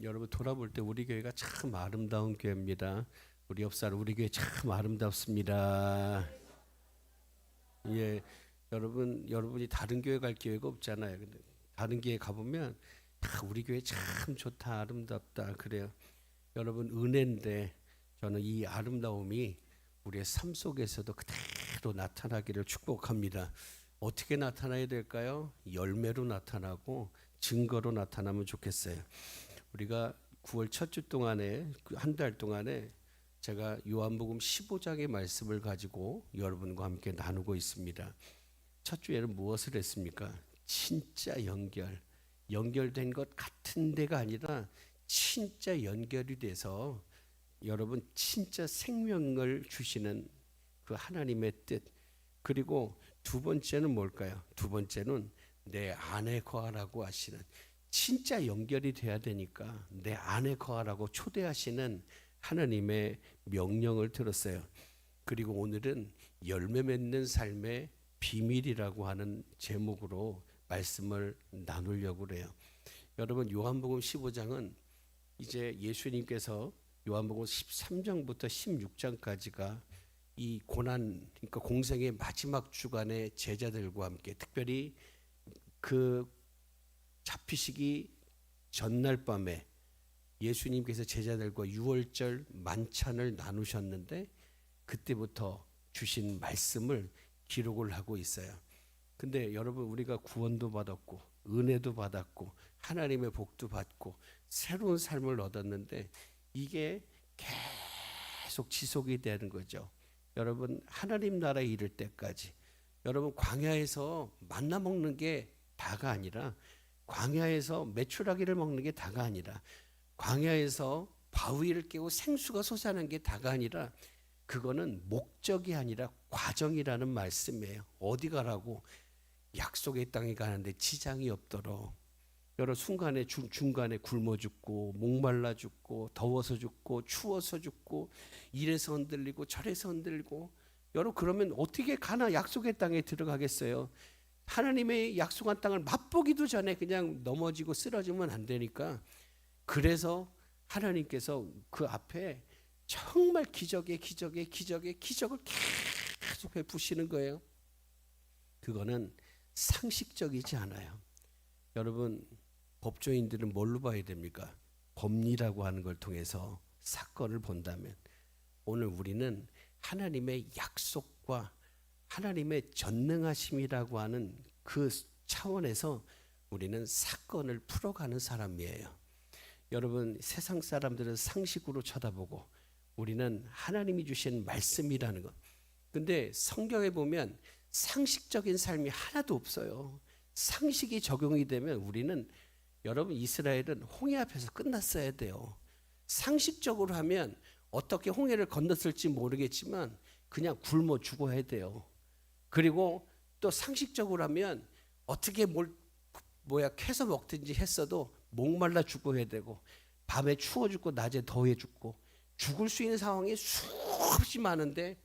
여러분 돌아볼 때 우리 교회가 참 아름다운 교회입니다. 우리 옆사람 우리 교회 참 아름답습니다. 예, 여러분이 다른 교회 갈 기회가 없잖아요. 근데 다른 교회 가보면 우리 교회 참 좋다, 아름답다 그래요. 여러분 은혜인데 저는 이 아름다움이 우리의 삶 속에서도 그대로 나타나기를 축복합니다. 어떻게 나타나야 될까요? 열매로 나타나고 증거로 나타나면 좋겠어요. 우리가 9월 첫 주 동안에 한 달 동안에 제가 요한복음 15장의 말씀을 가지고 여러분과 함께 나누고 있습니다. 첫 주에는 무엇을 했습니까? 진짜 연결된 것 같은 데가 아니라 진짜 연결이 돼서 여러분 진짜 생명을 주시는 그 하나님의 뜻. 그리고 두 번째는 뭘까요? 두 번째는 내 안에 거하라고 하시는, 진짜 연결이 돼야 되니까 내 안에 거하라고 초대하시는 하나님의 명령을 들었어요. 그리고 오늘은 열매 맺는 삶의 비밀이라고 하는 제목으로 말씀을 나누려고 그래요. 여러분 요한복음 15장은 이제 예수님께서 요한복음 13장부터 16장까지가 이 고난, 그러니까 공생의 마지막 주간에 제자들과 함께, 특별히 그 잡히시기 전날 밤에 예수님께서 제자들과 유월절 만찬을 나누셨는데 그때부터 주신 말씀을 기록을 하고 있어요. 근데 여러분 우리가 구원도 받았고 은혜도 받았고 하나님의 복도 받고 새로운 삶을 얻었는데 이게 계속 지속이 되는 거죠. 여러분 하나님 나라에 이를 때까지 여러분 광야에서 만나 먹는 게 다가 아니라, 광야에서 메추라기를 먹는 게 다가 아니라, 광야에서 바위를 깨고 생수가 솟아나는 게 다가 아니라, 그거는 목적이 아니라 과정이라는 말씀이에요. 어디 가라고? 약속의 땅에 가는데 지장이 없도록. 여러 순간에 중간에 굶어 죽고 목말라 죽고 더워서 죽고 추워서 죽고 이래서 흔들리고 저래서 흔들리고, 여러 그러면 어떻게 가나 약속의 땅에 들어가겠어요? 하나님의 약속한 땅을 맛보기도 전에 그냥 넘어지고 쓰러지면 안 되니까, 그래서 하나님께서 그 앞에 정말 기적을 계속 베푸시는 거예요. 그거는 상식적이지 않아요. 여러분 법조인들은 뭘로 봐야 됩니까? 법리라고 하는 걸 통해서 사건을 본다면, 오늘 우리는 하나님의 약속과 하나님의 전능하심이라고 하는 그 차원에서 우리는 사건을 풀어가는 사람이에요. 여러분 세상 사람들은 상식으로 쳐다보고 우리는 하나님이 주신 말씀이라는 것. 근데 성경에 보면 상식적인 삶이 하나도 없어요. 상식이 적용이 되면 우리는, 여러분 이스라엘은 홍해 앞에서 끝났어야 돼요. 상식적으로 하면 어떻게 홍해를 건넜을지 모르겠지만 그냥 굶어 죽어야 돼요. 그리고 또 상식적으로 하면 어떻게 캐서 먹든지 했어도 목말라 죽어야 되고, 밤에 추워 죽고 낮에 더워 죽고 죽을 수 있는 상황이 수없이 많은데,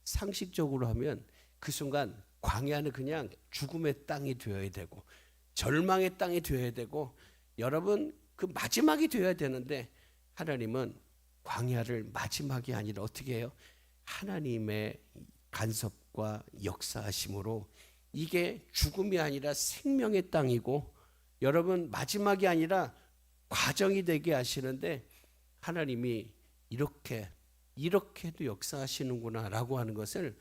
상식적으로 하면 그 순간 광야는 그냥 죽음의 땅이 되어야 되고 절망의 땅이 되어야 되고, 여러분 그 마지막이 되어야 되는데, 하나님은 광야를 마지막이 아니라 어떻게 해요? 하나님의 간섭과 역사하심으로 이게 죽음이 아니라 생명의 땅이고, 여러분 마지막이 아니라 과정이 되게 하시는데, 하나님이 이렇게도 역사하시는구나 라고 하는 것을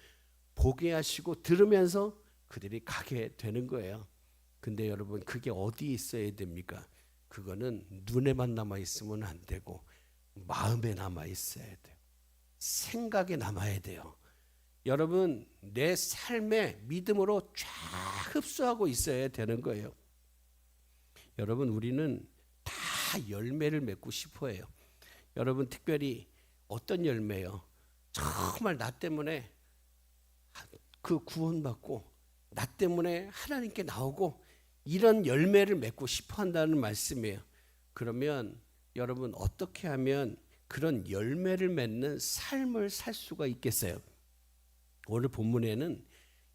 보게 하시고 들으면서 그들이 가게 되는 거예요. 근데 여러분 그게 어디 있어야 됩니까? 그거는 눈에만 남아 있으면 안 되고 마음에 남아 있어야 돼요. 생각에 남아야 돼요. 여러분 내 삶에 믿음으로 쫙 흡수하고 있어야 되는 거예요. 여러분 우리는 다 열매를 맺고 싶어 해요. 여러분 특별히 어떤 열매요? 정말 나 때문에 그 구원받고 나 때문에 하나님께 나오고 이런 열매를 맺고 싶어 한다는 말씀이에요. 그러면 여러분 어떻게 하면 그런 열매를 맺는 삶을 살 수가 있겠어요? 오늘 본문에는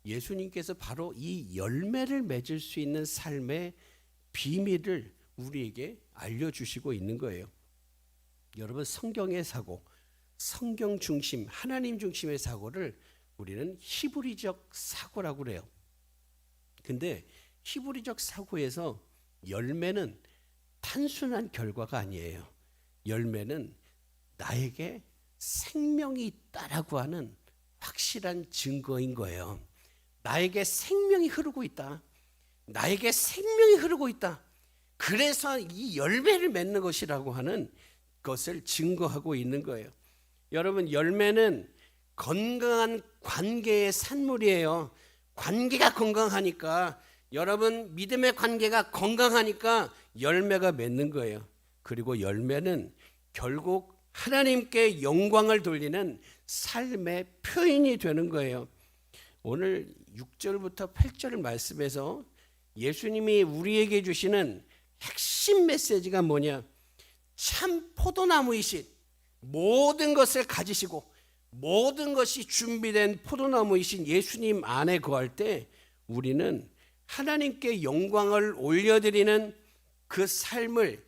예수님께서 바로 이 열매를 맺을 수 있는 삶의 비밀을 우리에게 알려주시고 있는 거예요. 여러분, 성경의 사고, 성경 중심, 하나님 중심의 사고를 우리는 히브리적 사고라고 그래요. 근데 히브리적 사고에서 열매는 단순한 결과가 아니에요. 열매는 나에게 생명이 있다라고 하는 확실한 증거인 거예요. 나에게 생명이 흐르고 있다. 나에게 생명이 흐르고 있다. 그래서 이 열매를 맺는 것이라고 하는 것을 증거하고 있는 거예요. 여러분, 열매는 건강한 관계의 산물이에요. 관계가 건강하니까, 여러분 믿음의 관계가 건강하니까 열매가 맺는 거예요. 그리고 열매는 결국 하나님께 영광을 돌리는 삶의 표현이 되는 거예요. 오늘 6절부터 8절 말씀에서 예수님이 우리에게 주시는 핵심 메시지가 뭐냐? 참 포도나무이신, 모든 것을 가지시고 모든 것이 준비된 포도나무이신 예수님 안에 거할 때 우리는 하나님께 영광을 올려드리는 그 삶을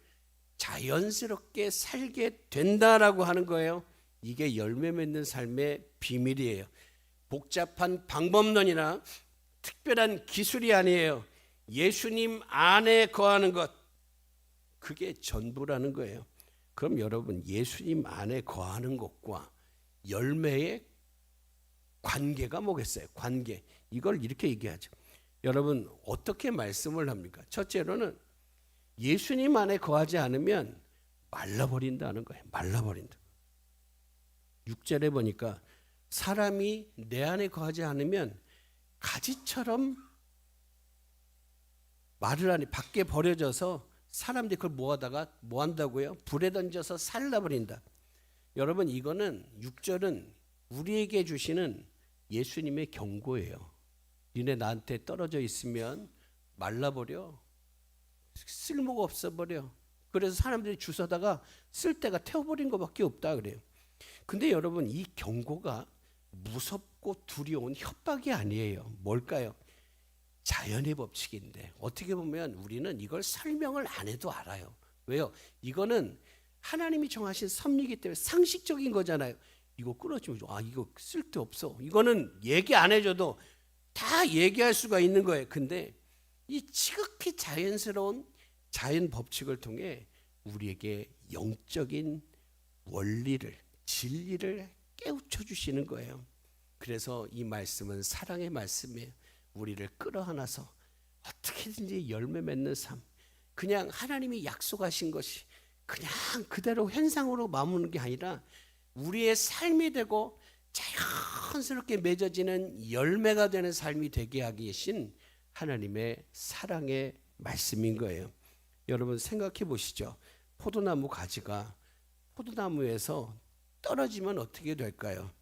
자연스럽게 살게 된다라고 하는 거예요. 이게 열매 맺는 삶의 비밀이에요. 복잡한 방법론이나 특별한 기술이 아니에요. 예수님 안에 거하는 것, 그게 전부라는 거예요. 그럼 여러분, 예수님 안에 거하는 것과 열매의 관계가 뭐겠어요? 관계. 이걸 이렇게 얘기하죠. 여러분, 어떻게 말씀을 합니까? 첫째로는 예수님 안에 거하지 않으면 말라버린다는 거예요. 말라버린다. 6절에 보니까 사람이 내 안에 거하지 않으면 가지처럼 말을 하니 밖에 버려져서 사람들이 그걸 모아다가 뭐 한다고요? 불에 던져서 살라버린다. 여러분, 이거는 6절은 우리에게 주시는 예수님의 경고예요. 니네 나한테 떨어져 있으면 말라버려. 쓸모가 없어버려. 그래서 사람들이 주워다가 쓸 데가 태워버린 것밖에 없다 그래요. 근데 여러분, 이 경고가 무섭고 두려운 협박이 아니에요. 뭘까요? 자연의 법칙인데 어떻게 보면 우리는 이걸 설명을 안 해도 알아요. 왜요? 이거는 하나님이 정하신 섭리이기 때문에 상식적인 거잖아요. 이거 끊어지면 이거 쓸데없어. 이거는 얘기 안 해줘도 다 얘기할 수가 있는 거예요. 근데 이 지극히 자연스러운 자연 법칙을 통해 우리에게 영적인 원리를, 진리를 깨우쳐 주시는 거예요. 그래서 이 말씀은 사랑의 말씀이에요. 우리를 끌어안아서 어떻게든지 열매 맺는 삶, 그냥 하나님이 약속하신 것이 그냥 그대로 현상으로 머무는 게 아니라 우리의 삶이 되고 자연스럽게 맺어지는 열매가 되는 삶이 되게 하기 계신 하나님의 사랑의 말씀인 거예요. 여러분, 생각해 보시죠. 포도나무 가지가 포도나무에서 떨어지면 어떻게 될까요?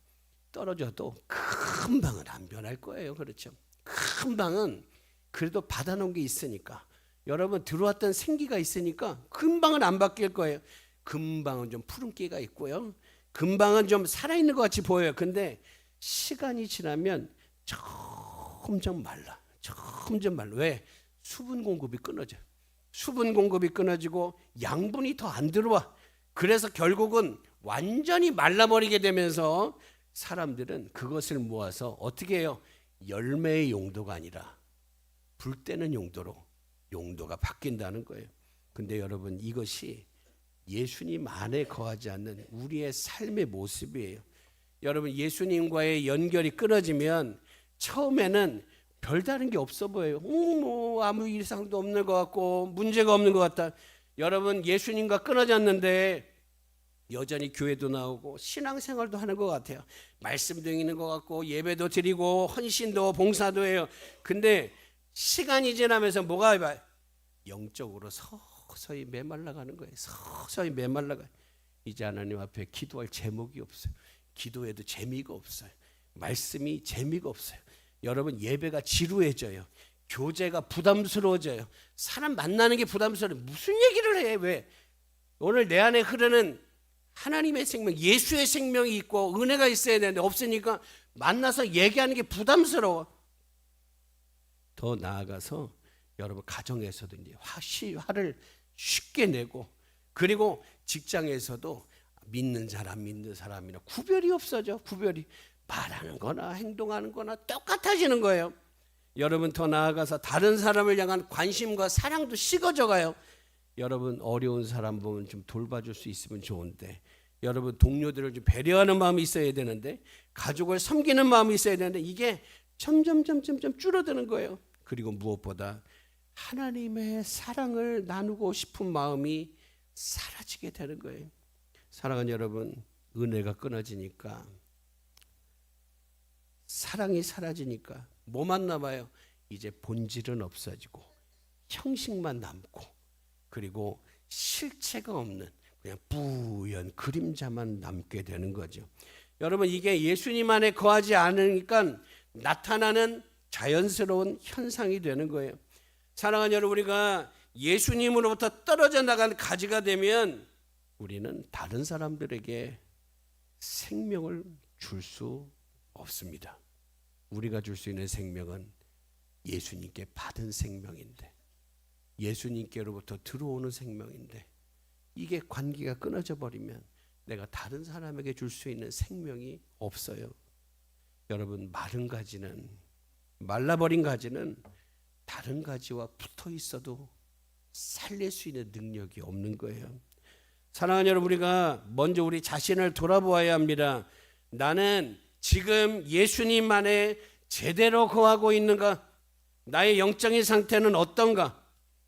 떨어져도 금방은 안 변할 거예요. 그렇죠? 금방은 그래도 받아놓은 게 있으니까, 여러분 들어왔던 생기가 있으니까 금방은 안 바뀔 거예요. 금방은 좀 푸른기가 있고요, 금방은 좀 살아있는 것 같이 보여요. 근데 시간이 지나면 점점 말라. 왜? 수분 공급이 끊어져요. 수분 공급이 끊어지고 양분이 더 안 들어와. 그래서 결국은 완전히 말라버리게 되면서 사람들은 그것을 모아서 어떻게 해요? 열매의 용도가 아니라 불 때는 용도로 용도가 바뀐다는 거예요. 근데 여러분, 이것이 예수님 안에 거하지 않는 우리의 삶의 모습이에요. 여러분, 예수님과의 연결이 끊어지면 처음에는 별다른 게 없어 보여요. 뭐 아무 이상도 없는 것 같고 문제가 없는 것 같다. 여러분, 예수님과 끊어졌는데 여전히 교회도 나오고 신앙생활도 하는 것 같아요. 말씀도 읽는 것 같고 예배도 드리고 헌신도 봉사도 해요. 근데 시간이 지나면서 뭐가 봐요? 영적으로 서서히 메말라가는 거예요. 서서히 메말라가요. 이제 하나님 앞에 기도할 제목이 없어요. 기도해도 재미가 없어요. 말씀이 재미가 없어요. 여러분, 예배가 지루해져요. 교제가 부담스러워져요. 사람 만나는 게 부담스러워요. 무슨 얘기를 해? 왜? 오늘 내 안에 흐르는 하나님의 생명, 예수의 생명이 있고 은혜가 있어야 되는데 없으니까 만나서 얘기하는 게 부담스러워. 더 나아가서 여러분, 가정에서도 이제 화를 쉽게 내고, 그리고 직장에서도 믿는 사람 믿는 사람이나 구별이 없어져. 구별이 말하는 거나 행동하는 거나 똑같아지는 거예요. 여러분 더 나아가서 다른 사람을 향한 관심과 사랑도 식어져 가요. 여러분 어려운 사람 보면 좀 돌봐줄 수 있으면 좋은데, 여러분 동료들을 좀 배려하는 마음이 있어야 되는데, 가족을 섬기는 마음이 있어야 되는데, 이게 점점 줄어드는 거예요. 그리고 무엇보다 하나님의 사랑을 나누고 싶은 마음이 사라지게 되는 거예요. 사랑하는 여러분, 은혜가 끊어지니까, 사랑이 사라지니까 뭐만 남아요? 이제 본질은 없어지고 형식만 남고, 그리고 실체가 없는 그냥 뿌연 그림자만 남게 되는 거죠. 여러분, 이게 예수님 안에 거하지 않으니까 나타나는 자연스러운 현상이 되는 거예요. 사랑하는 여러분, 우리가 예수님으로부터 떨어져 나간 가지가 되면 우리는 다른 사람들에게 생명을 줄 수 없습니다. 우리가 줄 수 있는 생명은 예수님께 받은 생명인데, 예수님께로부터 들어오는 생명인데, 이게 관계가 끊어져 버리면 내가 다른 사람에게 줄 수 있는 생명이 없어요. 여러분, 마른 가지는, 말라버린 가지는 다른 가지와 붙어 있어도 살릴 수 있는 능력이 없는 거예요. 사랑하는 여러분, 우리가 먼저 우리 자신을 돌아보아야 합니다. 나는 지금 예수님 안에 제대로 거하고 있는가? 나의 영적인 상태는 어떤가?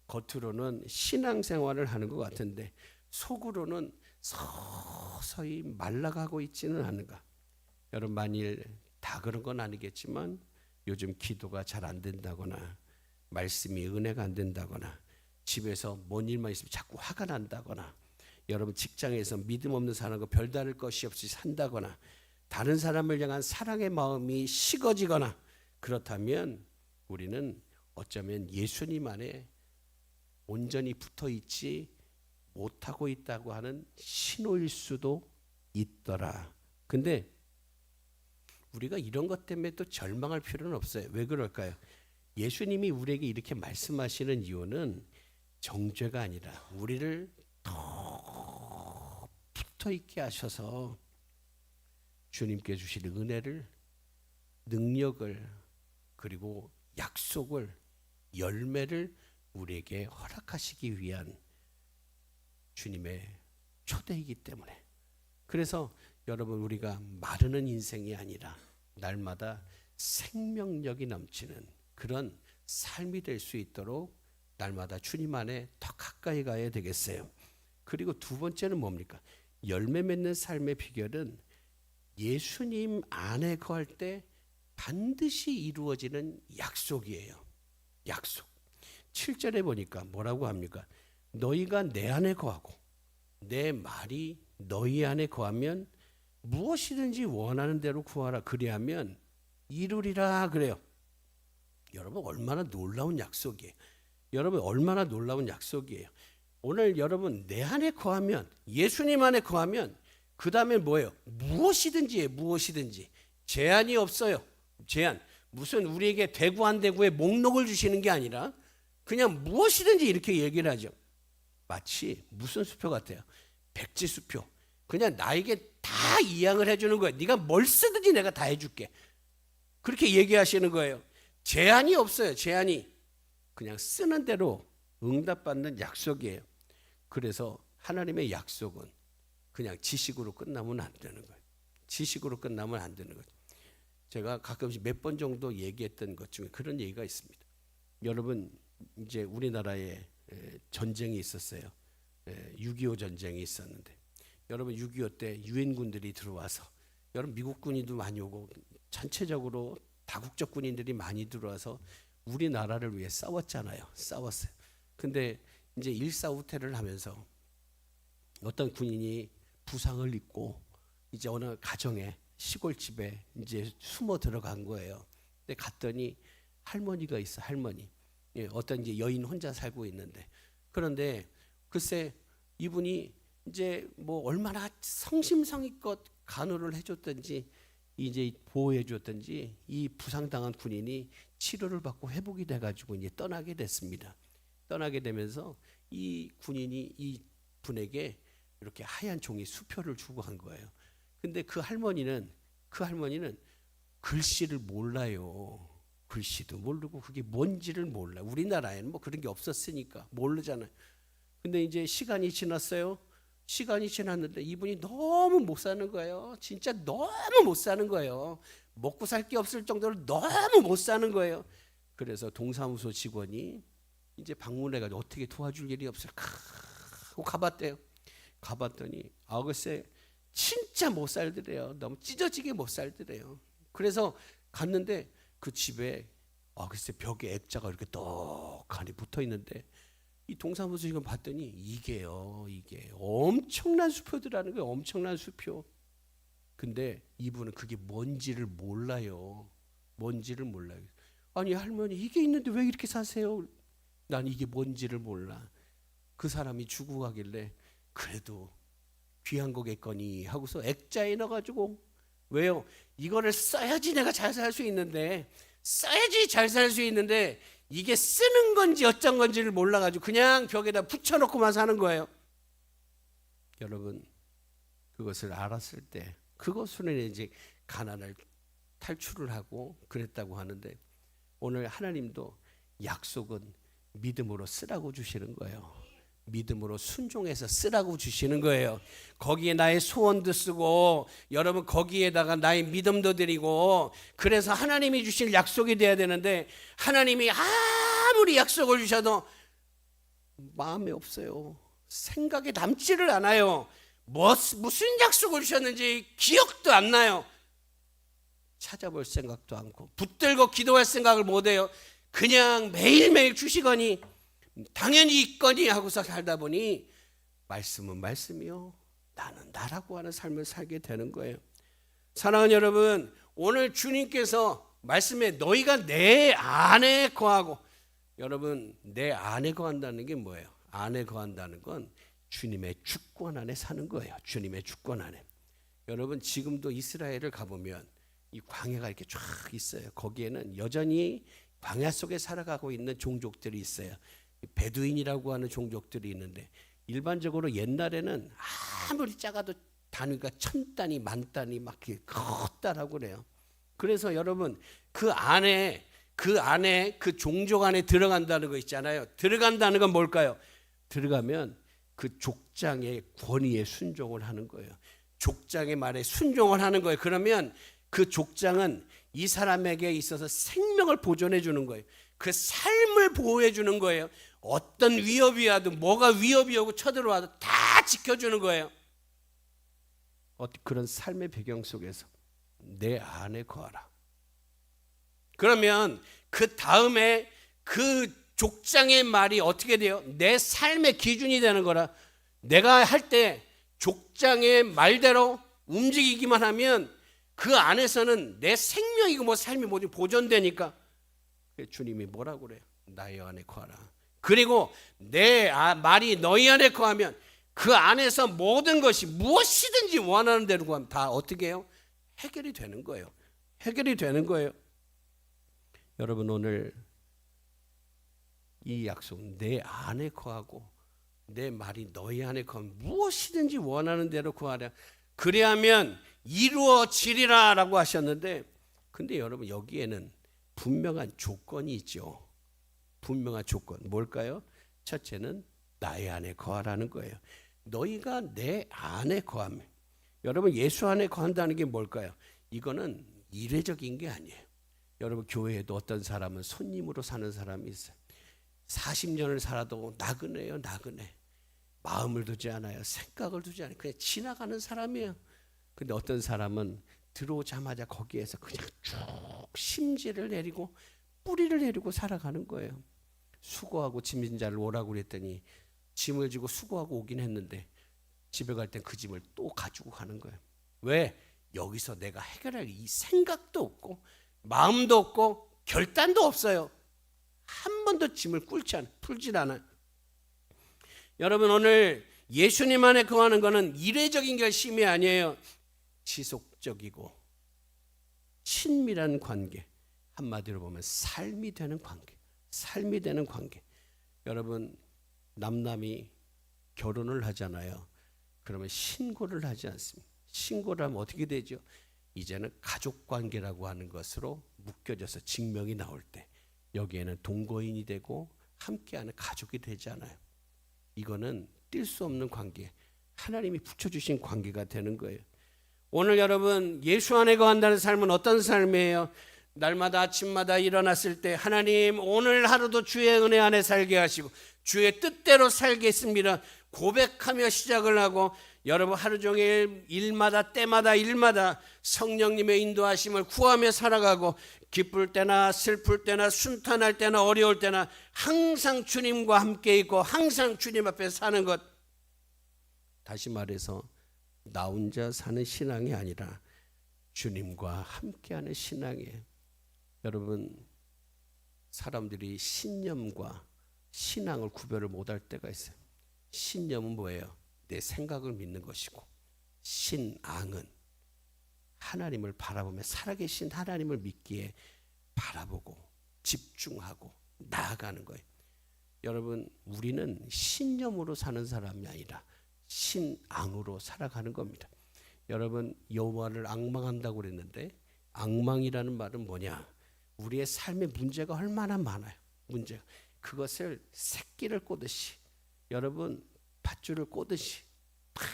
겉으로는 신앙생활을 하는 것 같은데 속으로는 서서히 말라가고 있지는 않은가? 여러분, 만일 다 그런 건 아니겠지만 요즘 기도가 잘 안 된다거나, 말씀이 은혜가 안 된다거나, 집에서 뭔 일만 있으면 자꾸 화가 난다거나, 여러분 직장에서 믿음 없는 사람과 별다를 것이 없이 산다거나, 다른 사람을 향한 사랑의 마음이 식어지거나, 그렇다면 우리는 어쩌면 예수님 안에 온전히 붙어 있지 못하고 있다고 하는 신호일 수도 있더라. 근데 우리가 이런 것 때문에 또 절망할 필요는 없어요. 왜 그럴까요? 예수님이 우리에게 이렇게 말씀하시는 이유는 정죄가 아니라 우리를 더 붙어 있게 하셔서 주님께 주실 은혜를, 능력을, 그리고 약속을, 열매를 우리에게 허락하시기 위한 주님의 초대이기 때문에, 그래서 여러분, 우리가 마르는 인생이 아니라 날마다 생명력이 넘치는 그런 삶이 될 수 있도록 날마다 주님 안에 더 가까이 가야 되겠어요. 그리고 두 번째는 뭡니까? 열매 맺는 삶의 비결은 예수님 안에 거할 때 반드시 이루어지는 약속이에요. 약속. 7절에 보니까 뭐라고 합니까? 너희가 내 안에 거하고 내 말이 너희 안에 거하면 무엇이든지 원하는 대로 구하라. 그리하면 이루리라 그래요. 여러분, 얼마나 놀라운 약속이에요. 여러분, 얼마나 놀라운 약속이에요. 오늘 여러분 내 안에 거하면, 예수님 안에 거하면 그 다음에 뭐예요? 무엇이든지예요. 무엇이든지. 제한이 없어요. 제한. 무슨 우리에게 대구 안 대구의 목록을 주시는 게 아니라 그냥 무엇이든지 이렇게 얘기를 하죠. 마치 무슨 수표 같아요? 백지수표. 그냥 나에게 다 이양을 해주는 거예요. 네가 뭘 쓰든지 내가 다 해줄게. 그렇게 얘기하시는 거예요. 제한이 없어요. 제한이. 그냥 쓰는 대로 응답받는 약속이에요. 그래서 하나님의 약속은 그냥 지식으로 끝나면 안 되는 거예요. 지식으로 끝나면 안 되는 거예요. 제가 가끔씩 몇 번 정도 얘기했던 것 중에 그런 얘기가 있습니다. 여러분, 이제 우리나라에 전쟁이 있었어요. 6.25 전쟁이 있었는데, 여러분 6.25 때 유엔군들이 들어와서, 여러분 미국 군인도 많이 오고 전체적으로 다국적 군인들이 많이 들어와서 우리나라를 위해 싸웠잖아요. 싸웠어요. 근데 이제 일사후퇴를 하면서 어떤 군인이 부상을 입고 이제 어느 가정에, 시골집에 이제 숨어 들어간 거예요. 근데 갔더니 할머니가 있어. 할머니. 어떤 이제 여인 혼자 살고 있는데, 그런데 글쎄 이분이 이제 뭐 얼마나 성심성의껏 간호를 해줬든지 이제 보호해 줬든지 이 부상당한 군인이 치료를 받고 회복이 돼가지고 이제 떠나게 됐습니다. 떠나게 되면서 이 군인이 이 분에게 이렇게 하얀 종이 수표를 주고 간 거예요. 근데 그 할머니는 글씨를 몰라요. 글씨도 모르고 그게 뭔지를 몰라. 우리나라에는 뭐 그런 게 없었으니까 모르잖아요. 근데 이제 시간이 지났어요. 시간이 지났는데 이분이 너무 못 사는 거예요. 진짜 너무 못 사는 거예요. 먹고 살 게 없을 정도로 너무 못 사는 거예요. 그래서 동사무소 직원이 이제 방문해가지고 어떻게 도와줄 일이 없을까 하고 가봤대요. 가봤더니 글쎄 진짜 못 살더래요. 너무 찢어지게 못 살더래요. 그래서 갔는데 그 집에 글쎄 벽에 액자가 이렇게 떡하니 붙어 있는데 이 동사무소 지금 봤더니 이게 엄청난 수표들하는 거예요. 엄청난 수표. 근데 이분은 그게 뭔지를 몰라요. 뭔지를 몰라요. 아니 할머니 이게 있는데 왜 이렇게 사세요? 난 이게 뭔지를 몰라. 그 사람이 죽고 가길래 그래도 귀한 거겠거니 하고서 액자에 넣어가지고 왜요? 이거를 써야지 내가 잘 살 수 있는데 이게 쓰는 건지 어쩐 건지를 몰라가지고 그냥 벽에다 붙여놓고만 사는 거예요. 여러분 그것을 알았을 때 그것으로 이제 가난을 탈출을 하고 그랬다고 하는데 오늘 하나님도 약속은 믿음으로 쓰라고 주시는 거예요. 믿음으로 순종해서 쓰라고 주시는 거예요. 거기에 나의 소원도 쓰고 여러분 거기에다가 나의 믿음도 드리고 그래서 하나님이 주실 약속이 돼야 되는데 하나님이 아무리 약속을 주셔도 마음에 없어요. 생각에 남지를 않아요. 무슨 약속을 주셨는지 기억도 안 나요. 찾아볼 생각도 않고 붙들고 기도할 생각을 못해요. 그냥 매일매일 주시거니 당연히 있거니 하고서 살다 보니 말씀은 말씀이요 나는 나라고 하는 삶을 살게 되는 거예요. 사랑하는 여러분 오늘 주님께서 말씀에 너희가 내 안에 거하고 여러분 내 안에 거한다는 게 뭐예요? 안에 거한다는 건 주님의 주권 안에 사는 거예요. 주님의 주권 안에. 여러분 지금도 이스라엘을 가보면 이 광야가 이렇게 쫙 있어요. 거기에는 여전히 광야 속에 살아가고 있는 종족들이 있어요. 베두인이라고 하는 종족들이 있는데 일반적으로 옛날에는 아무리 작아도 단위가 1000단위, 10,000단위 막 이렇게 컸다라고 그래요. 그래서 여러분 그 안에 그 종족 안에 들어간다는 거 있잖아요. 들어간다는 건 뭘까요? 들어가면 그 족장의 권위에 순종을 하는 거예요. 족장의 말에 순종을 하는 거예요. 그러면 그 족장은 이 사람에게 있어서 생명을 보존해 주는 거예요. 그 삶을 보호해 주는 거예요. 어떤 위협이 와도 뭐가 위협이 오고 쳐들어와도 다 지켜주는 거예요. 그런 삶의 배경 속에서 내 안에 거하라. 그러면 그 다음에 그 족장의 말이 어떻게 돼요? 내 삶의 기준이 되는 거라. 내가 할 때 족장의 말대로 움직이기만 하면 그 안에서는 내 생명이고 뭐 삶이 모두 보존되니까 주님이 뭐라고 그래요? 나의 안에 거하라. 그리고 내 말이 너희 안에 거하면 그 안에서 모든 것이 무엇이든지 원하는 대로 구하면 다 어떻게 해요? 해결이 되는 거예요. 해결이 되는 거예요. 여러분 오늘 이 약속 내 안에 거하고 내 말이 너희 안에 거하면 무엇이든지 원하는 대로 구하라. 그래야면 이루어지리라 라고 하셨는데 근데 여러분 여기에는 분명한 조건이 있죠. 분명한 조건 뭘까요? 첫째는 나의 안에 거하라는 거예요. 너희가 내 안에 거하면 여러분 예수 안에 거한다는 게 뭘까요? 이거는 이례적인 게 아니에요. 여러분 교회에도 어떤 사람은 손님으로 사는 사람이 있어요. 40년을 살아도 나그네요. 나그네. 마음을 두지 않아요. 생각을 두지 않아요. 그냥 지나가는 사람이에요. 근데 어떤 사람은 들어오자마자 거기에서 그냥 쭉 심지를 내리고 뿌리를 내리고 살아가는 거예요. 수고하고 짐진 자를 오라고 그랬더니 짐을 지고 수고하고 오긴 했는데 집에 갈 땐 그 짐을 또 가지고 가는 거예요. 왜? 여기서 내가 해결할 이 생각도 없고 마음도 없고 결단도 없어요. 한 번도 짐을 풀질 않아요. 여러분 오늘 예수님 안에 거하는 것은 이례적인 결심이 아니에요. 지속적이고 친밀한 관계, 한마디로 보면 삶이 되는 관계. 삶이 되는 관계. 여러분 남남이 결혼을 하잖아요. 그러면 신고를 하지 않습니다. 신고를 하면 어떻게 되죠? 이제는 가족관계라고 하는 것으로 묶여져서 증명이 나올 때 여기에는 동거인이 되고 함께하는 가족이 되잖아요. 이거는 뗄 수 없는 관계, 하나님이 붙여주신 관계가 되는 거예요. 오늘 여러분 예수 안에 거한다는 삶은 어떤 삶이에요? 날마다 아침마다 일어났을 때 하나님 오늘 하루도 주의 은혜 안에 살게 하시고 주의 뜻대로 살겠습니다 고백하며 시작을 하고 여러분 하루 종일 일마다 때마다 일마다 성령님의 인도하심을 구하며 살아가고 기쁠 때나 슬플 때나 순탄할 때나 어려울 때나 항상 주님과 함께 있고 항상 주님 앞에 사는 것, 다시 말해서 나 혼자 사는 신앙이 아니라 주님과 함께하는 신앙이에요. 여러분 사람들이 신념과 신앙을 구별을 못할 때가 있어요. 신념은 뭐예요? 내 생각을 믿는 것이고 신앙은 하나님을 바라보며 살아계신 하나님을 믿기에 바라보고 집중하고 나아가는 거예요. 여러분 우리는 신념으로 사는 사람이 아니라 신앙으로 살아가는 겁니다. 여러분 여호와를 앙망한다고 그랬는데 앙망이라는 말은 뭐냐? 우리의 삶의 문제가 얼마나 많아요. 문제가. 그것을 새끼를 꼬듯이 여러분 밧줄을 꼬듯이 팍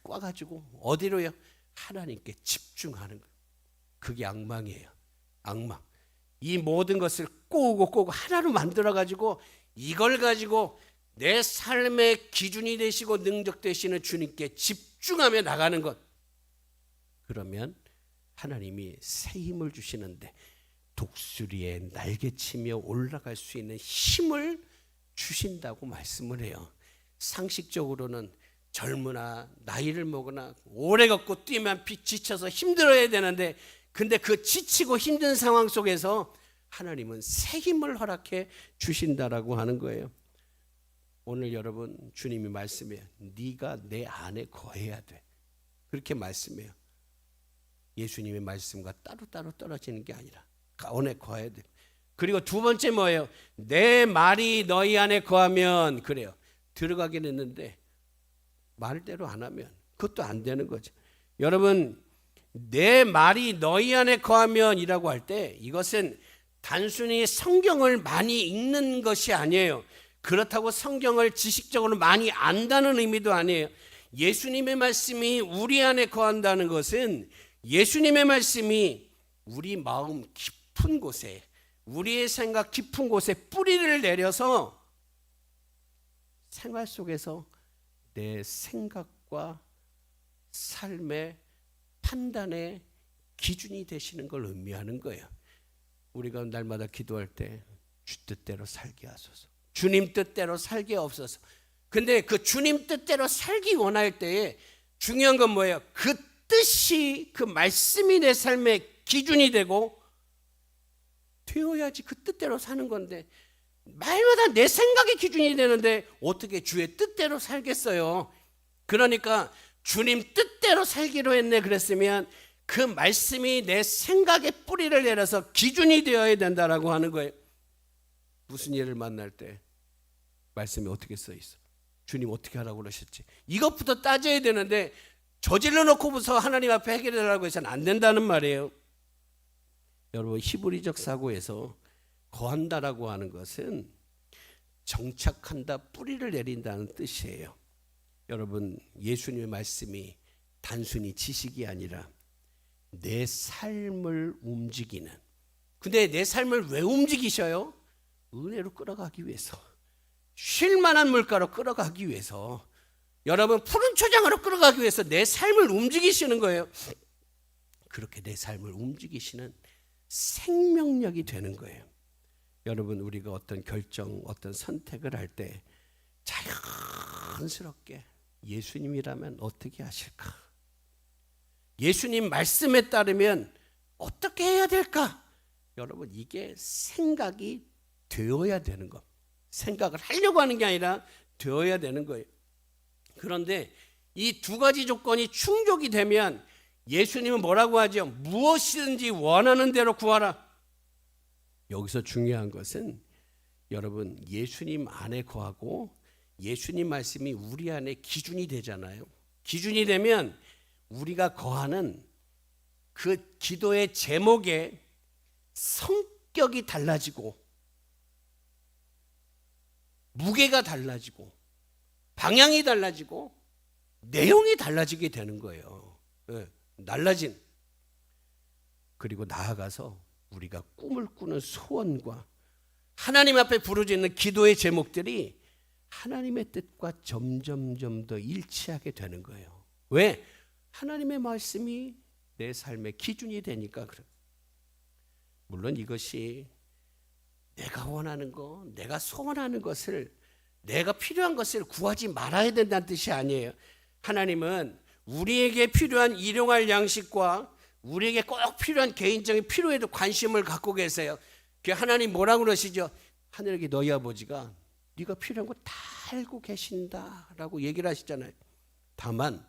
꽈가지고 어디로요? 하나님께 집중하는 거예요. 그게 앙망이에요. 앙망. 이 모든 것을 꼬고 하나로 만들어가지고 이걸 가지고 내 삶의 기준이 되시고 능력 되시는 주님께 집중하며 나가는 것. 그러면 하나님이 새 힘을 주시는데 독수리에 날개치며 올라갈 수 있는 힘을 주신다고 말씀을 해요. 상식적으로는 젊으나 나이를 먹으나 오래 걷고 뛰면 지쳐서 힘들어야 되는데 근데 그 지치고 힘든 상황 속에서 하나님은 새 힘을 허락해 주신다라고 하는 거예요. 오늘 여러분 주님이 말씀해요. 네가 내 안에 거해야 돼. 그렇게 말씀해요. 예수님의 말씀과 따로따로 떨어지는 게 아니라 가운데 거해야 돼. 그리고 두 번째 뭐예요? 내 말이 너희 안에 거하면 그래요. 들어가긴 했는데 말대로 안 하면 그것도 안 되는 거죠. 여러분 내 말이 너희 안에 거하면 이라고 할 때 이것은 단순히 성경을 많이 읽는 것이 아니에요. 그렇다고 성경을 지식적으로 많이 안다는 의미도 아니에요. 예수님의 말씀이 우리 안에 거한다는 것은 예수님의 말씀이 우리 마음 깊은 곳에 우리의 생각 깊은 곳에 뿌리를 내려서 생활 속에서 내 생각과 삶의 판단의 기준이 되시는 걸 의미하는 거예요. 우리가 날마다 기도할 때 주 뜻대로 살게 하소서. 주님 뜻대로 살게 없어서. 근데 그 주님 뜻대로 살기 원할 때에 중요한 건 뭐예요? 그 뜻이 그 말씀이 내 삶의 기준이 되고 되어야지 그 뜻대로 사는 건데 말마다 내 생각의 기준이 되는데 어떻게 주의 뜻대로 살겠어요? 그러니까 주님 뜻대로 살기로 했네 그랬으면 그 말씀이 내 생각의 뿌리를 내려서 기준이 되어야 된다라고 하는 거예요. 무슨 일을 만날 때 말씀이 어떻게 써 있어? 주님 어떻게 하라고 그러셨지? 이것부터 따져야 되는데 저질러 놓고부터 하나님 앞에 해결하라고 해서는 안 된다는 말이에요. 여러분 히브리적 사고에서 거한다라고 하는 것은 정착한다, 뿌리를 내린다는 뜻이에요. 여러분 예수님의 말씀이 단순히 지식이 아니라 내 삶을 움직이는, 근데 내 삶을 왜 움직이셔요? 은혜로 끌어가기 위해서, 쉴만한 물가로 끌어가기 위해서, 여러분 푸른 초장으로 끌어가기 위해서 내 삶을 움직이시는 거예요. 그렇게 내 삶을 움직이시는 생명력이 되는 거예요. 여러분 우리가 어떤 결정, 어떤 선택을 할 때 자연스럽게 예수님이라면 어떻게 하실까? 예수님 말씀에 따르면 어떻게 해야 될까? 여러분 이게 생각이 되어야 되는 것. 생각을 하려고 하는 게 아니라 되어야 되는 거예요. 그런데 이 두 가지 조건이 충족이 되면 예수님은 뭐라고 하죠? 무엇이든지 원하는 대로 구하라. 여기서 중요한 것은 여러분 예수님 안에 거하고 예수님 말씀이 우리 안에 기준이 되잖아요. 기준이 되면 우리가 거하는 그 기도의 제목에 성격이 달라지고 무게가 달라지고 방향이 달라지고 내용이 달라지게 되는 거예요. 달라진. 그리고 나아가서 우리가 꿈을 꾸는 소원과 하나님 앞에 부르짖는 기도의 제목들이 하나님의 뜻과 점점 더 일치하게 되는 거예요. 왜? 하나님의 말씀이 내 삶의 기준이 되니까 그래요. 물론 이것이 내가 원하는 거, 내가 소원하는 것을, 내가 필요한 것을 구하지 말아야 된다는 뜻이 아니에요. 하나님은 우리에게 필요한 일용할 양식과 우리에게 꼭 필요한 개인적인 필요에도 관심을 갖고 계세요. 하나님 뭐라고 그러시죠? 하늘에게 너희 아버지가 네가 필요한 거 다 알고 계신다라고 얘기를 하시잖아요. 다만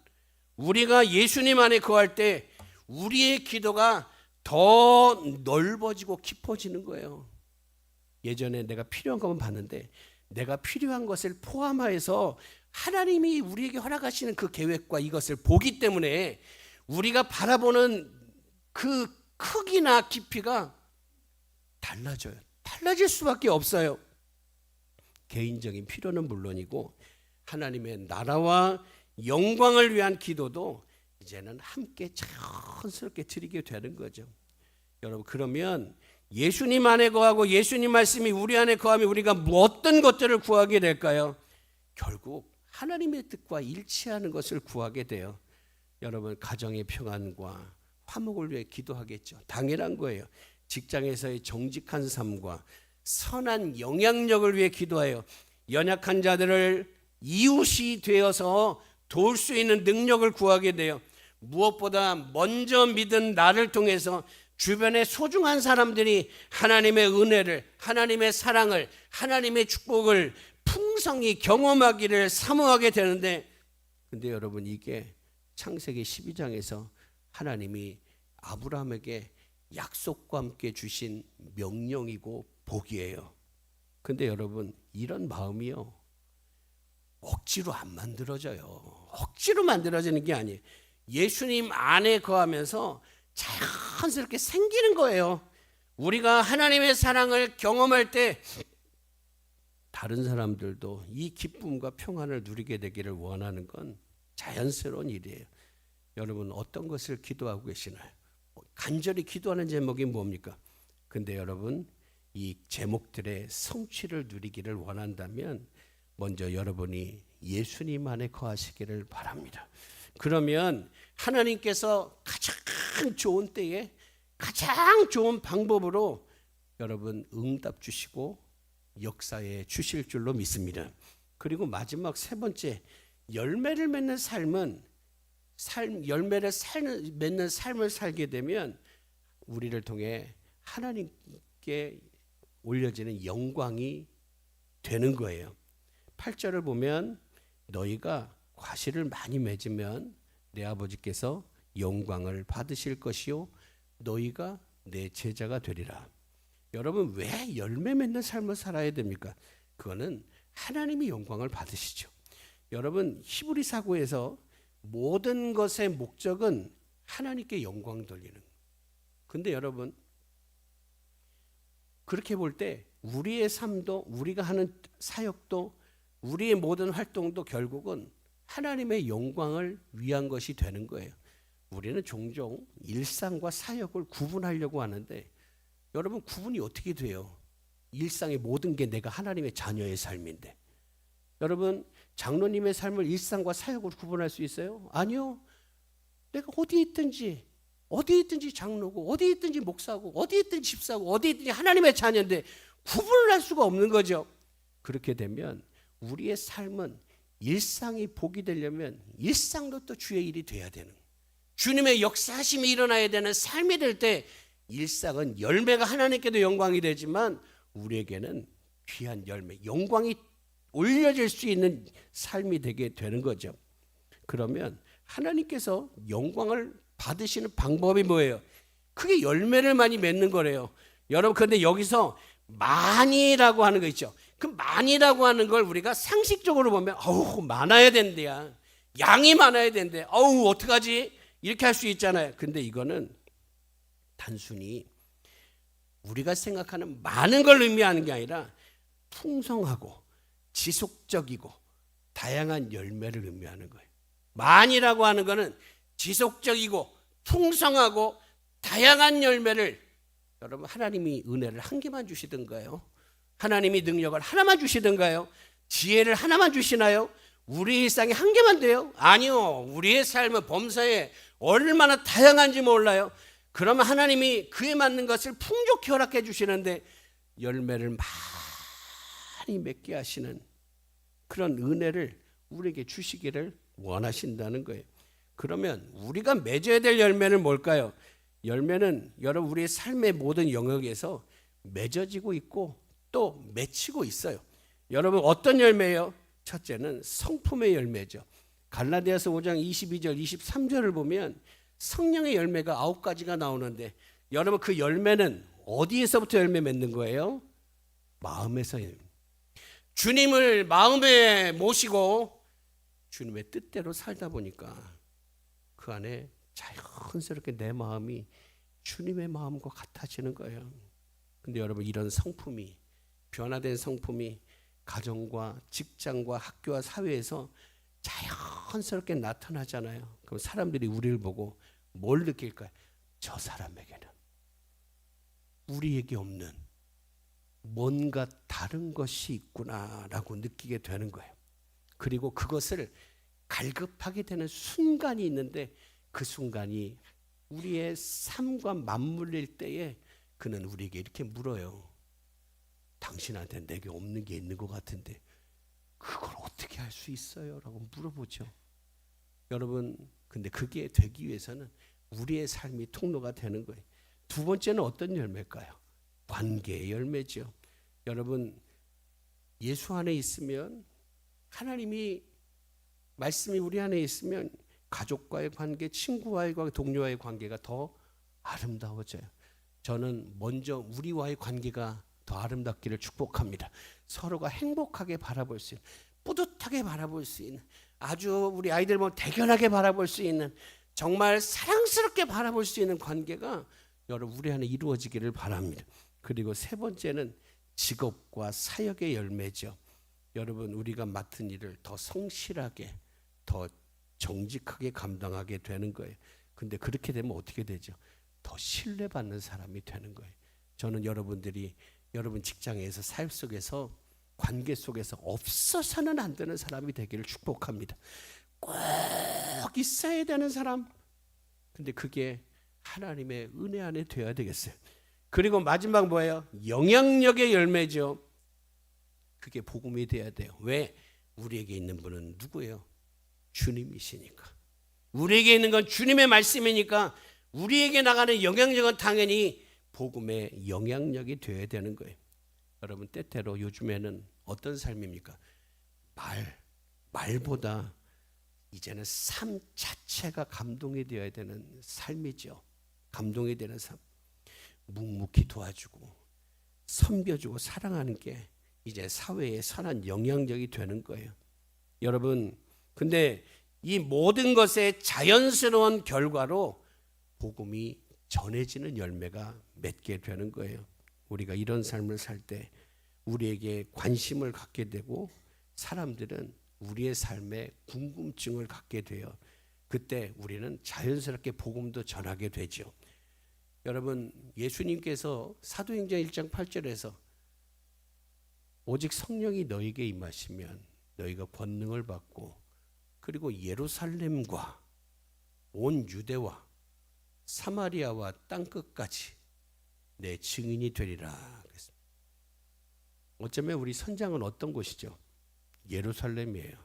우리가 예수님 안에 거할 때 우리의 기도가 더 넓어지고 깊어지는 거예요. 예전에 내가 필요한 것만 봤는데 내가 필요한 것을 포함하여서 하나님이 우리에게 허락하시는 그 계획과 이것을 보기 때문에 우리가 바라보는 그 크기나 깊이가 달라져요. 달라질 수밖에 없어요. 개인적인 필요는 물론이고 하나님의 나라와 영광을 위한 기도도 이제는 함께 자연스럽게 드리게 되는 거죠. 여러분, 그러면 예수님 안에 거하고 예수님 말씀이 우리 안에 거하면 우리가 어떤 것들을 구하게 될까요? 결국 하나님의 뜻과 일치하는 것을 구하게 돼요. 여러분, 가정의 평안과 화목을 위해 기도하겠죠. 당연한 거예요. 직장에서의 정직한 삶과 선한 영향력을 위해 기도해요. 연약한 자들을 이웃이 되어서 도울 수 있는 능력을 구하게 돼요. 무엇보다 먼저 믿은 나를 통해서 주변의 소중한 사람들이 하나님의 은혜를, 하나님의 사랑을, 하나님의 축복을 풍성히 경험하기를 사모하게 되는데, 근데 여러분, 이게 창세기 12장에서 하나님이 아브라함에게 약속과 함께 주신 명령이고 복이에요. 근데 여러분, 이런 마음이요, 억지로 안 만들어져요. 억지로 만들어지는 게 아니에요. 예수님 안에 거하면서 자연스럽게 생기는 거예요. 우리가 하나님의 사랑을 경험할 때 다른 사람들도 이 기쁨과 평안을 누리게 되기를 원하는 건 자연스러운 일이에요. 여러분, 어떤 것을 기도하고 계시나요? 간절히 기도하는 제목이 뭡니까? 근데 여러분, 이 제목들의 성취를 누리기를 원한다면 먼저 여러분이 예수님 안에 거하시기를 바랍니다. 그러면 하나님께서 가장 좋은 때에 가장 좋은 방법으로 여러분 응답 주시고 역사에 주실 줄로 믿습니다. 그리고 마지막 세 번째, 열매를 맺는 삶은 열매를 맺는 삶을 살게 되면 우리를 통해 하나님께 올려지는 영광이 되는 거예요. 8절을 보면 너희가 과실을 많이 맺으면 내 아버지께서 영광을 받으실 것이요 너희가 내 제자가 되리라. 여러분, 왜 열매 맺는 삶을 살아야 됩니까? 그거는 하나님이 영광을 받으시죠. 여러분, 히브리 사고에서 모든 것의 목적은 하나님께 영광 돌리는. 근데 여러분, 그렇게 볼 때 우리의 삶도, 우리가 하는 사역도, 우리의 모든 활동도 결국은 하나님의 영광을 위한 것이 되는 거예요. 우리는 종종 일상과 사역을 구분하려고 하는데 여러분, 구분이 어떻게 돼요? 일상의 모든 게 내가 하나님의 자녀의 삶인데. 여러분, 장로님의 삶을 일상과 사역으로 구분할 수 있어요? 아니요. 내가 어디 있든지 장로고, 어디 있든지 목사고, 어디 있든지 집사고, 어디 있든지 하나님의 자녀인데 구분을 할 수가 없는 거죠. 그렇게 되면 우리의 삶은 일상이 복이 되려면 일상도 또 주의 일이 돼야 되는, 주님의 역사하심이 일어나야 되는 삶이 될 때 일상은 열매가 하나님께도 영광이 되지만 우리에게는 귀한 열매, 영광이 올려질 수 있는 삶이 되게 되는 거죠. 그러면 하나님께서 영광을 받으시는 방법이 뭐예요? 그게 열매를 많이 맺는 거래요. 여러분, 그런데 여기서 많이라고 하는 거 있죠. 그 많이라고 하는 걸 우리가 상식적으로 보면 어우 많아야 된대야. 양이 많아야 된대. 어우 어떡하지? 이렇게 할 수 있잖아요. 근데 이거는 단순히 우리가 생각하는 많은 걸 의미하는 게 아니라 풍성하고 지속적이고 다양한 열매를 의미하는 거예요. 많이라고 하는 거는 지속적이고 풍성하고 다양한 열매를, 여러분 하나님이 은혜를 한 개만 주시던가요? 하나님이 능력을 하나만 주시던가요? 지혜를 하나만 주시나요? 우리 일상에 한 개만 돼요? 아니요. 우리의 삶의 범사에 얼마나 다양한지 몰라요. 그러면 하나님이 그에 맞는 것을 풍족히 허락해 주시는데 열매를 많이 맺게 하시는 그런 은혜를 우리에게 주시기를 원하신다는 거예요. 그러면 우리가 맺어야 될 열매는 뭘까요? 열매는 여러분 우리의 삶의 모든 영역에서 맺어지고 있고 또 맺히고 있어요. 여러분 어떤 열매예요? 첫째는 성품의 열매죠. 갈라디아서 5장 22절 23절을 보면 성령의 열매가 9가지가 나오는데 여러분 그 열매는 어디에서부터 열매 맺는 거예요? 마음에서. 주님을 마음에 모시고 주님의 뜻대로 살다 보니까 그 안에 자연스럽게 내 마음이 주님의 마음과 같아지는 거예요. 근데 여러분 이런 성품이, 변화된 성품이 가정과 직장과 학교와 사회에서 자연스럽게 나타나잖아요. 그럼 사람들이 우리를 보고 뭘 느낄까요? 저 사람에게는 우리에게 없는 뭔가 다른 것이 있구나라고 느끼게 되는 거예요. 그리고 그것을 갈급하게 되는 순간이 있는데 그 순간이 우리의 삶과 맞물릴 때에 그는 우리에게 이렇게 물어요. 당신한테 내게 없는 게 있는 것 같은데 그걸 어떻게 할 수 있어요? 라고 물어보죠. 여러분 근데 그게 되기 위해서는 우리의 삶이 통로가 되는 거예요. 두 번째는 어떤 열매일까요? 관계의 열매죠. 여러분 예수 안에 있으면, 하나님이 말씀이 우리 안에 있으면 가족과의 관계, 친구와의 관계, 동료와의 관계가 더 아름다워져요. 저는 먼저 우리와의 관계가 더 아름답기를 축복합니다. 서로가 행복하게 바라볼 수 있는, 뿌듯하게 바라볼 수 있는, 아주 우리 아이들 보면 대견하게 바라볼 수 있는, 정말 사랑스럽게 바라볼 수 있는 관계가 여러분 우리 안에 이루어지기를 바랍니다. 그리고 세 번째는 직업과 사역의 열매죠. 여러분 우리가 맡은 일을 더 성실하게, 더 정직하게 감당하게 되는 거예요. 근데 그렇게 되면 어떻게 되죠? 더 신뢰받는 사람이 되는 거예요. 저는 여러분들이 여러분 직장에서, 사회 속에서, 관계 속에서 없어서는 안 되는 사람이 되기를 축복합니다. 꼭 있어야 되는 사람. 근데 그게 하나님의 은혜 안에 되어야 되겠어요. 그리고 마지막 뭐예요? 영향력의 열매죠. 그게 복음이 돼야 돼요. 왜? 우리에게 있는 분은 누구예요? 주님이시니까. 우리에게 있는 건 주님의 말씀이니까 우리에게 나가는 영향력은 당연히 복음의 영향력이 되어야 되는 거예요. 여러분 때때로 요즘에는 어떤 삶입니까? 말보다 이제는 삶 자체가 감동이 되어야 되는 삶이죠. 감동이 되는 삶. 묵묵히 도와주고 섬겨주고 사랑하는 게 이제 사회에 선한 영향력이 되는 거예요. 여러분 근데 이 모든 것의 자연스러운 결과로 복음이 전해지는 열매가 맺게 되는 거예요. 우리가 이런 삶을 살 때 우리에게 관심을 갖게 되고 사람들은 우리의 삶에 궁금증을 갖게 돼요. 그때 우리는 자연스럽게 복음도 전하게 되죠. 여러분 예수님께서 사도행전 1장 8절에서 오직 성령이 너에게 임하시면 너희가 권능을 받고 그리고 예루살렘과 온 유대와 사마리아와 땅끝까지 내 증인이 되리라. 어쩌면 우리 선장은 어떤 곳이죠? 예루살렘이에요.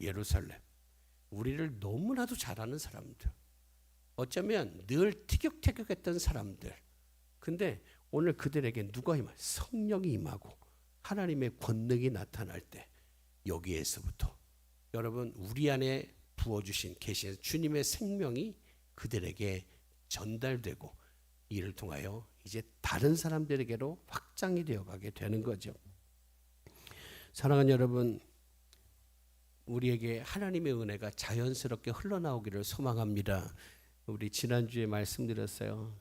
예루살렘. 우리를 너무나도 잘 아는 사람들. 어쩌면 늘 티격태격했던 사람들. 근데 오늘 그들에게 누가 임하요? 성령이 임하고 하나님의 권능이 나타날 때 여기에서부터 여러분 우리 안에 부어주신 계신 주님의 생명이 그들에게 전달되고 이를 통하여 이제 다른 사람들에게로 확장이 되어가게 되는 거죠. 사랑하는 여러분, 우리에게 하나님의 은혜가 자연스럽게 흘러나오기를 소망합니다. 우리 지난주에 말씀드렸어요.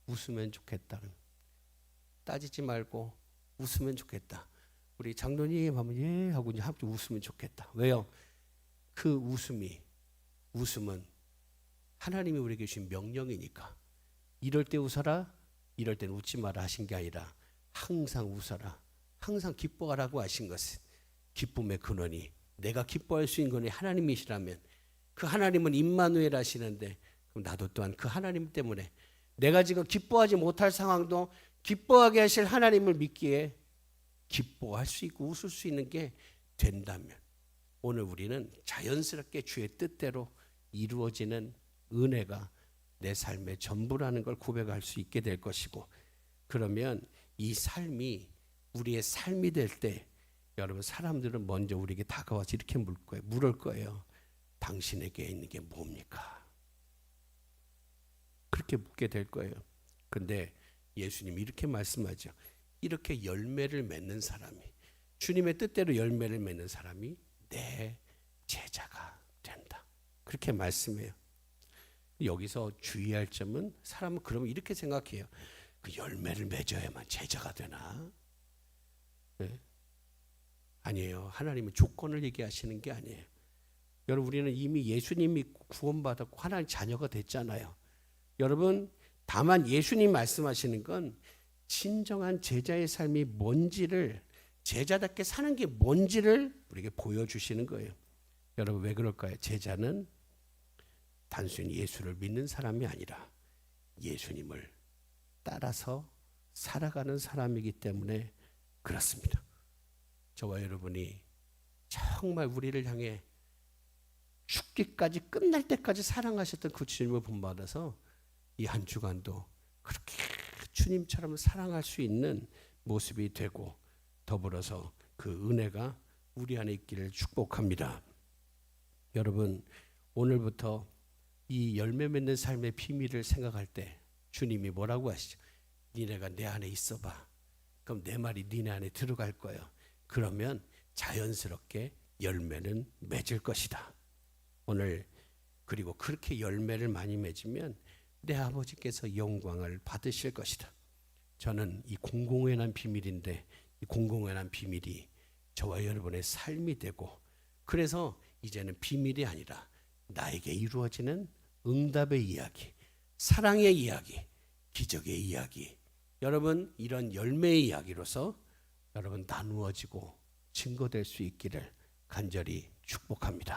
웃으면 좋겠다. 따지지 말고 웃으면 좋겠다. 우리 장로님 하면 예 하고 이제 함께 웃으면 좋겠다. 왜요? 그 웃음은 하나님이 우리에게 주신 명령이니까. 이럴 때 웃어라, 이럴 때는 웃지 마라 하신 게 아니라 항상 웃어라, 항상 기뻐하라고 하신 것은 기쁨의 근원이, 내가 기뻐할 수 있는 근원이 하나님이시라면 그 하나님은 임마누엘 하시는데, 그럼 나도 또한 그 하나님 때문에 내가 지금 기뻐하지 못할 상황도 기뻐하게 하실 하나님을 믿기에 기뻐할 수 있고 웃을 수 있는 게 된다면, 오늘 우리는 자연스럽게 주의 뜻대로 이루어지는 은혜가 내 삶의 전부라는 걸 고백할 수 있게 될 것이고, 그러면 이 삶이 우리의 삶이 될 때 여러분, 사람들은 먼저 우리에게 다가와서 이렇게 물을 거예요. 당신에게 있는 게 뭡니까? 그렇게 묻게 될 거예요. 근데 예수님이 이렇게 말씀하죠. 이렇게 열매를 맺는 사람이, 주님의 뜻대로 열매를 맺는 사람이 내 제자가 된다. 그렇게 말씀해요. 여기서 주의할 점은, 사람은 그러면 이렇게 생각해요. 그 열매를 맺어야만 제자가 되나? 네? 아니에요. 하나님은 조건을 얘기하시는 게 아니에요. 여러분, 우리는 이미 예수님이 구원받았고 하나님 자녀가 됐잖아요. 여러분, 다만 예수님 말씀하시는 건 진정한 제자의 삶이 뭔지를, 제자답게 사는 게 뭔지를 우리에게 보여주시는 거예요. 여러분, 왜 그럴까요? 제자는 단순히 예수를 믿는 사람이 아니라 예수님을 따라서 살아가는 사람이기 때문에 그렇습니다. 저와 여러분이 정말 우리를 향해 죽기까지, 끝날 때까지 사랑하셨던 그 주님을 본받아서 이 한 주간도 그렇게 주님처럼 사랑할 수 있는 모습이 되고, 더불어서 그 은혜가 우리 안에 있기를 축복합니다. 여러분, 오늘부터 이 열매 맺는 삶의 비밀을 생각할 때 주님이 뭐라고 하시죠? 니네가 내 안에 있어봐. 그럼 내 말이 니네 안에 들어갈 거예요. 그러면 자연스럽게 열매는 맺을 것이다. 오늘, 그리고 그렇게 열매를 많이 맺으면 내 아버지께서 영광을 받으실 것이다. 저는 이 공공연한 비밀인데, 이 공공연한 비밀이 저와 여러분의 삶이 되고, 그래서 이제는 비밀이 아니라 나에게 이루어지는 응답의 이야기, 사랑의 이야기, 기적의 이야기, 여러분, 이런 열매의 이야기로서 여러분 나누어지고 증거될 수 있기를 간절히 축복합니다.